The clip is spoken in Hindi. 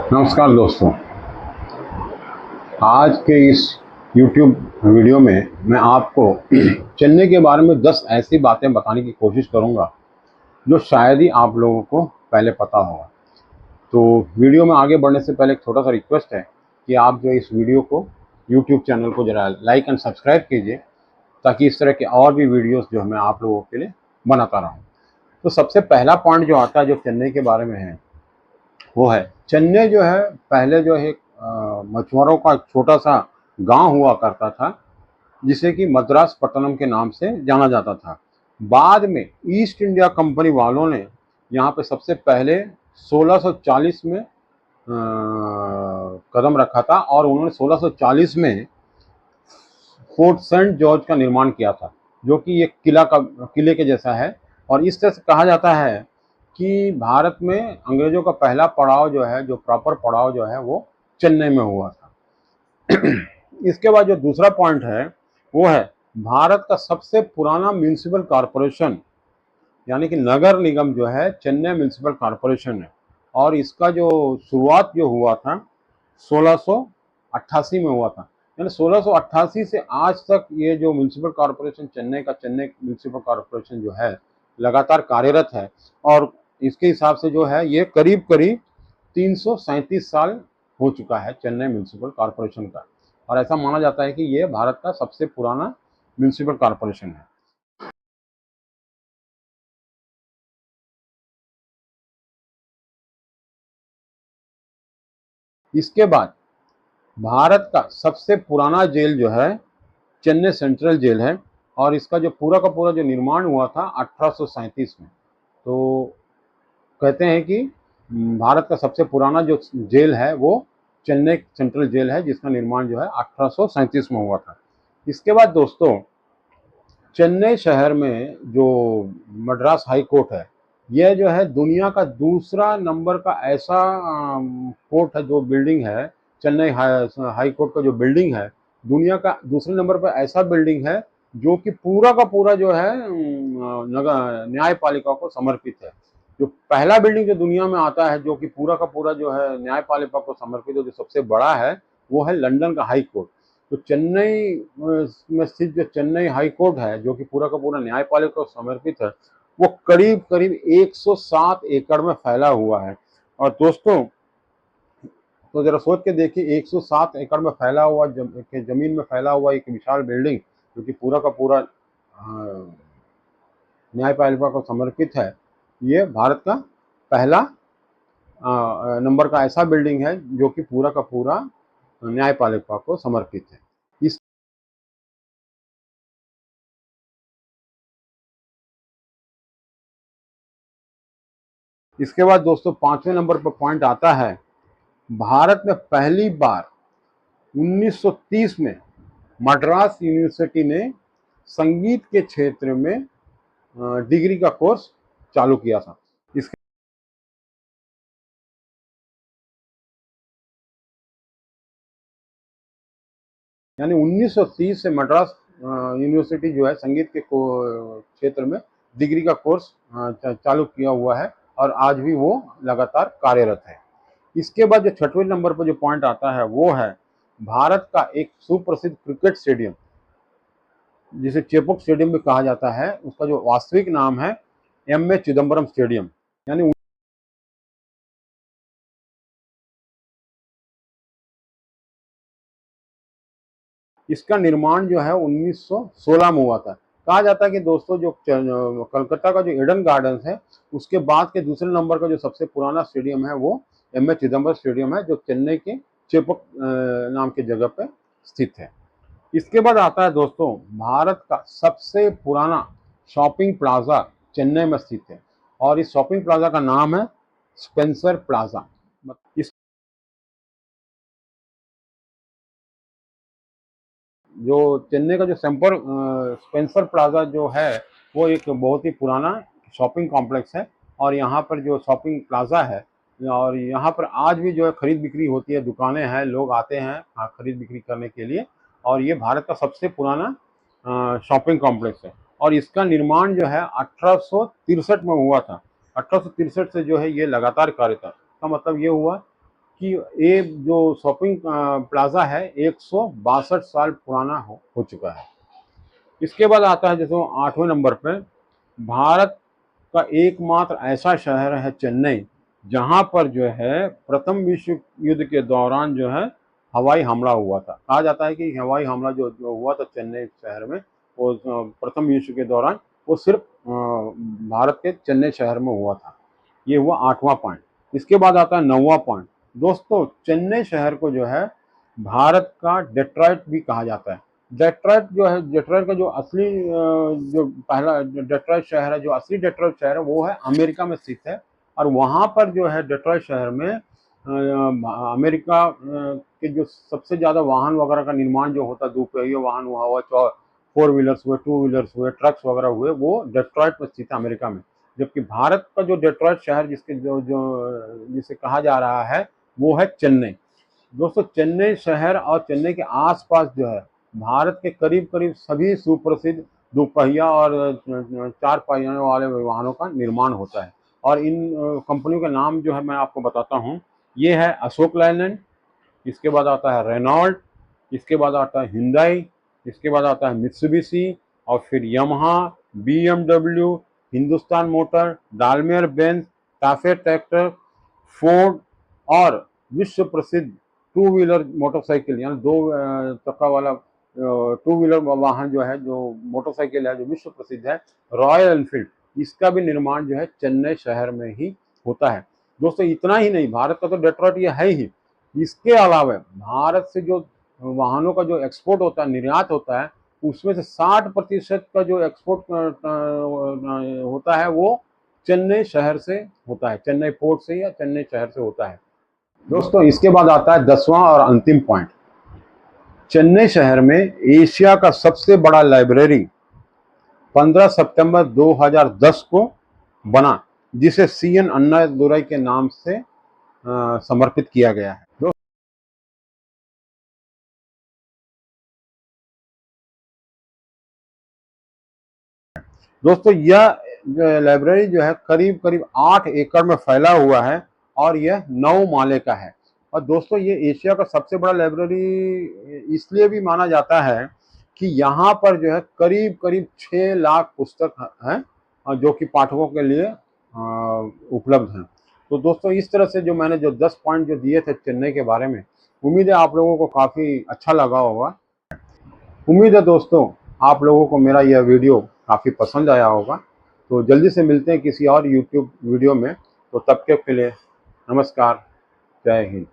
नमस्कार दोस्तों। आज के इस YouTube वीडियो में मैं आपको चेन्नई के बारे में 10 ऐसी बातें बताने की कोशिश करूंगा जो शायद ही आप लोगों को पहले पता होगा। तो वीडियो में आगे बढ़ने से पहले एक छोटा सा रिक्वेस्ट है कि आप जो इस वीडियो को YouTube चैनल को ज़रा लाइक एंड सब्सक्राइब कीजिए, ताकि इस तरह के और भी वीडियोस जो मैं आप लोगों के लिए बनाता रहूँ। तो सबसे पहला पॉइंट जो आता है जो चेन्नई के बारे में है, वो है चेन्नई जो है पहले जो है मछुआरों का छोटा सा गांव हुआ करता था, जिसे कि मद्रास पट्टनम के नाम से जाना जाता था। बाद में ईस्ट इंडिया कंपनी वालों ने यहाँ पे सबसे पहले 1640 में कदम रखा था, और उन्होंने 1640 में फोर्ट सेंट जॉर्ज का निर्माण किया था, जो कि एक किले के जैसा है। और इस तरह से कहा जाता है कि भारत में अंग्रेजों का पहला पड़ाव जो है, जो प्रॉपर पड़ाव जो है, वो चेन्नई में हुआ था। इसके बाद जो दूसरा पॉइंट है, वो है भारत का सबसे पुराना म्यूनिसिपल कॉरपोरेशन, यानी कि नगर निगम जो है चेन्नई म्यूनिसिपल कॉरपोरेशन है। और इसका जो शुरुआत जो हुआ था 1688 में हुआ था। यानी 1688 से आज तक ये जो म्यूनिसिपल कॉरपोरेशन चेन्नई का चेन्नई म्यूनिसिपल कॉरपोरेशन जो है लगातार कार्यरत है। और इसके हिसाब से जो है ये करीब करीब 337 साल हो चुका है चेन्नई म्यूनिसिपल कॉरपोरेशन का। और ऐसा माना जाता है कि ये भारत का सबसे पुराना म्यूनिसिपल कॉरपोरेशन है। इसके बाद भारत का सबसे पुराना जेल जो है चेन्नई सेंट्रल जेल है। और इसका जो पूरा का पूरा जो निर्माण हुआ था 1837 में। तो कहते हैं कि भारत का सबसे पुराना जो जेल है वो चेन्नई सेंट्रल जेल है, जिसका निर्माण जो है 1837 में हुआ था। इसके बाद दोस्तों, चेन्नई शहर में जो मद्रास हाई कोर्ट है, यह जो है दुनिया का दूसरा नंबर का ऐसा कोर्ट है, जो बिल्डिंग है चेन्नई हाई कोर्ट का जो बिल्डिंग है, दुनिया का दूसरे नंबर पर ऐसा बिल्डिंग है जो कि पूरा का पूरा जो है नगर न्यायपालिका को समर्पित है। जो पहला बिल्डिंग जो दुनिया में आता है जो कि पूरा का पूरा जो है न्यायपालिका को समर्पित है, जो सबसे बड़ा है, वो है लंदन का हाई कोर्ट। तो चेन्नई में स्थित जो चेन्नई हाई कोर्ट है, जो कि पूरा का पूरा न्यायपालिका को समर्पित है, वो करीब करीब 107 एकड़ में फैला हुआ है। और दोस्तों, तो जरा सोच के देखिए, 107 एकड़ में फैला हुआ जमीन में फैला हुआ एक विशाल बिल्डिंग, जो कि पूरा का पूरा न्यायपालिका को समर्पित है, ये भारत का पहला नंबर का ऐसा बिल्डिंग है जो कि पूरा का पूरा न्यायपालिका को समर्पित है। इस इसके बाद दोस्तों, पांचवें नंबर पर पॉइंट आता है, भारत में पहली बार 1930 में मद्रास यूनिवर्सिटी ने संगीत के क्षेत्र में डिग्री का कोर्स चालू किया था। इसके यानी 1930 से मद्रास यूनिवर्सिटी जो है संगीत के क्षेत्र में डिग्री का कोर्स चालू किया हुआ है, और आज भी वो लगातार कार्यरत है। इसके बाद जो छठवें नंबर पर जो पॉइंट आता है, वो है भारत का एक सुप्रसिद्ध क्रिकेट स्टेडियम, जिसे चेपॉक स्टेडियम भी कहा जाता है। उसका जो वास्तविक नाम है एम ए चिदम्बरम स्टेडियम। यानी इसका निर्माण जो है 1916 में हुआ था। कहा जाता है कि दोस्तों, जो कलकत्ता का जो ईडन गार्डन्स है, उसके बाद के दूसरे नंबर का जो सबसे पुराना स्टेडियम है, वो एम ए चिदम्बरम स्टेडियम है, जो चेन्नई के चेपक नाम की जगह पे स्थित है। इसके बाद आता है दोस्तों, भारत का सबसे पुराना शॉपिंग प्लाजा चेन्नई में स्थित है, और इस शॉपिंग प्लाजा का नाम है स्पेंसर प्लाजा। इस जो चेन्नई का जो स्पेंसर प्लाजा जो है, वो एक बहुत ही पुराना शॉपिंग कॉम्प्लेक्स है। और यहाँ पर जो शॉपिंग प्लाजा है, और यहाँ पर आज भी जो है खरीद बिक्री होती है, दुकानें हैं, लोग आते हैं खरीद बिक्री करने के लिए। और ये भारत का सबसे पुराना शॉपिंग कॉम्प्लेक्स है। और इसका निर्माण जो है 1863 में हुआ था। 1863 से जो है ये लगातार कार्यरत है। इसका मतलब ये हुआ कि ये जो शॉपिंग प्लाजा है 162 साल पुराना हो चुका है। इसके बाद आता है जैसे 8वें नंबर पे, भारत का एकमात्र ऐसा शहर है चेन्नई, जहां पर जो है प्रथम विश्व युद्ध के दौरान जो है हवाई हमला हुआ था। कहा जाता है कि हवाई हमला जो हुआ था चेन्नई शहर में, वो प्रथम विश्व के दौरान, वो सिर्फ भारत के चेन्नई शहर में हुआ था। ये हुआ 8वां पॉइंट। इसके बाद आता है 9वां पॉइंट। दोस्तों, चेन्नई शहर को जो है भारत का डेट्रॉइट भी कहा जाता है। डेट्रॉइट जो है, डेट्रॉइट का जो असली जो पहला डेट्रॉइट शहर है, जो असली डेट्रॉइट शहर है, वो है अमेरिका में स्थित है। और वहाँ पर जो है डेट्रॉइट शहर में अमेरिका के जो सबसे ज़्यादा वाहन वगैरह का निर्माण जो होता है, दोपहिया वाहन हुआ, 4 व्हीलर्स हुए, 2 व्हीलर्स हुए, ट्रक्स वगैरह हुए, वो डेट्रॉइट में स्थित है अमेरिका में। जबकि भारत का जो डेट्रॉइट शहर जिसके जो जो जिसे कहा जा रहा है, वो है चेन्नई। दोस्तों, चेन्नई शहर और चेन्नई के आसपास जो है भारत के करीब करीब सभी सुप्रसिद्ध दोपहिया और 4 पहिया वाले वाहनों का निर्माण होता है। और इन कंपनियों के नाम जो है मैं आपको बताता हूँ। ये है अशोक लैलैंड, इसके बाद आता है रेनॉल्ट, इसके बाद आता है हिंडई, इसके बाद आता है मित्सुबिशी, और फिर Yamaha, BMW, Hindustan motor, Daimler Benz, TAFE tractor, Ford, और विश्व प्रसिद्ध 2 व्हीलर मोटरसाइकिल, यानी 2 चक्का वाला 2 व्हीलर वाहन जो है, जो मोटरसाइकिल है, जो विश्व प्रसिद्ध है, रॉयल एनफील्ड, इसका भी निर्माण जो है चेन्नई शहर में ही होता है। दोस्तों, इतना ही नहीं, भारत का तो डेट्रॉइट ये है ही, इसके अलावा भारत से जो वाहनों का जो एक्सपोर्ट होता है, निर्यात होता है, उसमें से 60% का जो एक्सपोर्ट होता है, वो चेन्नई शहर से होता है, चेन्नई पोर्ट से या चेन्नई शहर से होता है। दोस्तों, इसके बाद आता है 10वां और अंतिम पॉइंट। चेन्नई शहर में एशिया का सबसे बड़ा लाइब्रेरी 15 सितंबर 2010 को बना, जिसे CN अन्नादुरई के नाम से समर्पित किया गया है। दोस्तों, यह लाइब्रेरी जो है करीब करीब 8 एकड़ में फैला हुआ है, और यह 9 माले का है। और दोस्तों, ये एशिया का सबसे बड़ा लाइब्रेरी इसलिए भी माना जाता है कि यहाँ पर जो है करीब करीब 6 लाख पुस्तक हैं, जो कि पाठकों के लिए उपलब्ध हैं। तो दोस्तों, इस तरह से जो मैंने जो 10 पॉइंट जो दिए थे चेन्नई के बारे में, उम्मीद है आप लोगों को काफ़ी अच्छा लगा होगा। उम्मीद है दोस्तों, आप लोगों को मेरा यह वीडियो काफ़ी पसंद आया होगा। तो जल्दी से मिलते हैं किसी और यूट्यूब वीडियो में। तो तब तक के लिए नमस्कार, जय हिंद।